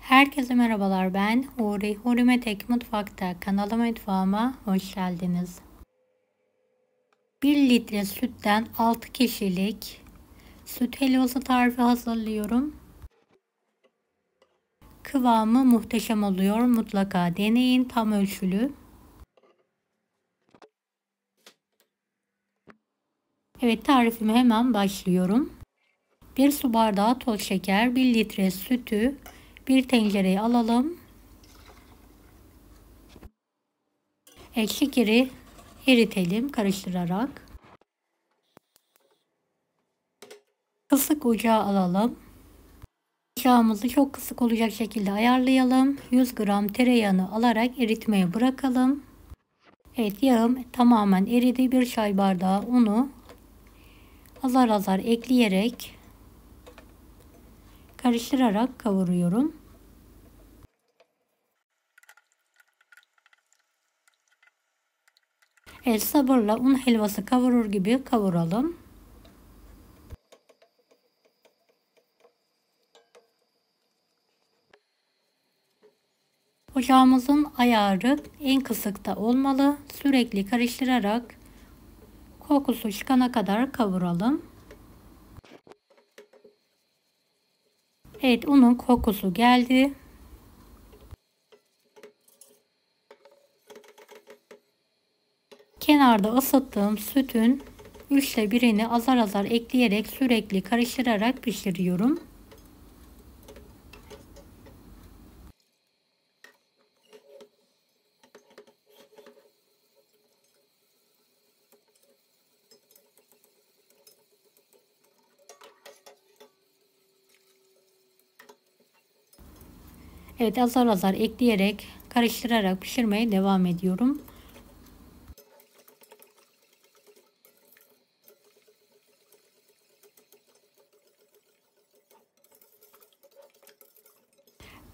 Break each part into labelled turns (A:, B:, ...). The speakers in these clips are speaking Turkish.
A: Herkese merhabalar, ben Huri. Hurimet Ek Mutfak'ta kanalıma, mutfağıma hoş geldiniz. 1 litre sütten 6 kişilik süt helvası tarifi hazırlıyorum. Kıvamı muhteşem oluyor. Mutlaka deneyin. Tam ölçülü. Evet, tarifime hemen başlıyorum. 1 su bardağı toz şeker, 1 litre sütü bir tencereye alalım. Şekeri eritelim karıştırarak. Kısık ocağa alalım. Ocağımızı çok kısık olacak şekilde ayarlayalım. 100 gram tereyağını alarak eritmeye bırakalım. Evet, yağım tamamen eridi. 1 çay bardağı unu azar azar ekleyerek karıştırarak kavuruyorum. Evet, sabırla un helvası kavurur gibi kavuralım. Ocağımızın ayarı en kısıkta olmalı. Sürekli karıştırarak kokusu çıkana kadar kavuralım. Evet, unun kokusu geldi. Kenarda ısıttığım sütün 3'te 1'ini azar azar ekleyerek sürekli karıştırarak pişiriyorum. Evet, azar azar ekleyerek karıştırarak pişirmeye devam ediyorum.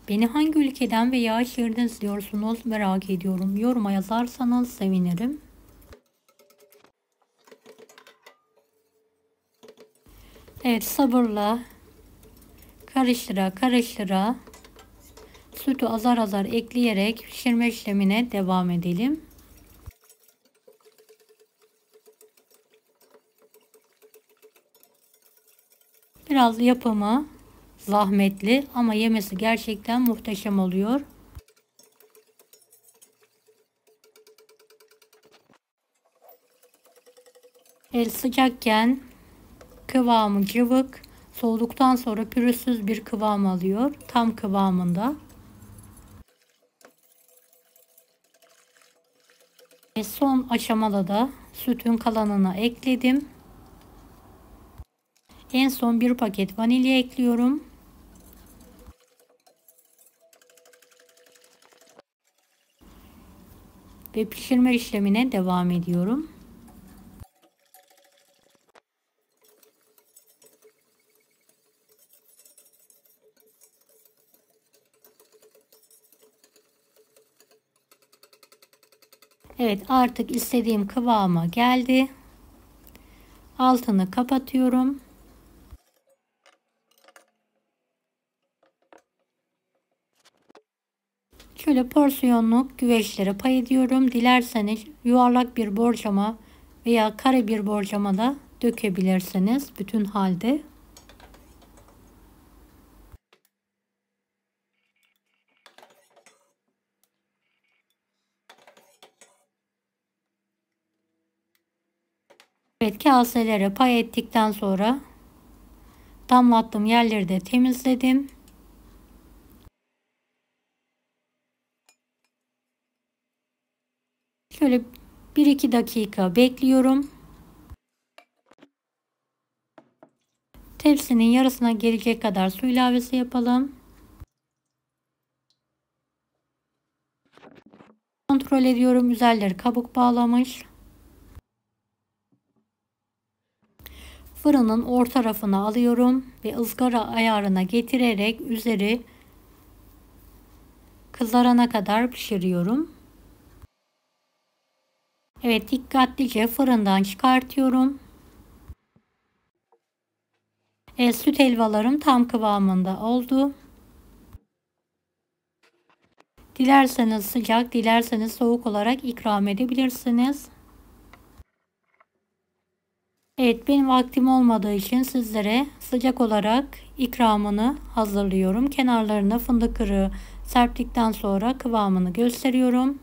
A: Beni hangi ülkeden veya şehirden izliyorsunuz merak ediyorum. Yoruma yazarsanız sevinirim. Evet, sabırla karıştıra karıştıra sütü azar azar ekleyerek pişirme işlemine devam edelim. Biraz yapımı zahmetli ama yemesi gerçekten muhteşem oluyor. El sıcakken kıvamı cıvık, soğuduktan sonra pürüzsüz bir kıvam alıyor. Tam kıvamında. Son aşamada da sütün kalanını ekledim. En son 1 paket vanilya ekliyorum. Ve pişirme işlemine devam ediyorum. Evet, artık istediğim kıvama geldi. Altını kapatıyorum. Şöyle porsiyonluk güveçlere pay ediyorum. Dilerseniz yuvarlak bir borcama veya kare bir borcama da dökebilirsiniz bütün halde. Evet, kaselere pay ettikten sonra damlattığım yerleri de temizledim. Şöyle 1-2 dakika bekliyorum. Tepsinin yarısına gelecek kadar su ilavesi yapalım. Kontrol ediyorum, üzerleri kabuk bağlamış. Fırının orta tarafına alıyorum ve ızgara ayarına getirerek üzeri kızarana kadar pişiriyorum. Evet, dikkatlice fırından çıkartıyorum. Süt helvalarım tam kıvamında oldu. Dilerseniz sıcak, dilerseniz soğuk olarak ikram edebilirsiniz. Evet, benim vaktim olmadığı için sizlere sıcak olarak ikramını hazırlıyorum. Kenarlarına fındık kırığı serptikten sonra kıvamını gösteriyorum.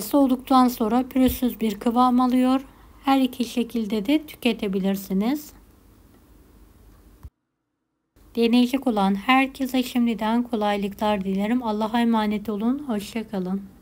A: Soğuduktan sonra pürüzsüz bir kıvam alıyor. Her iki şekilde de tüketebilirsiniz. Deneyecek olan herkese şimdiden kolaylıklar dilerim. Allah'a emanet olun. Hoşça kalın.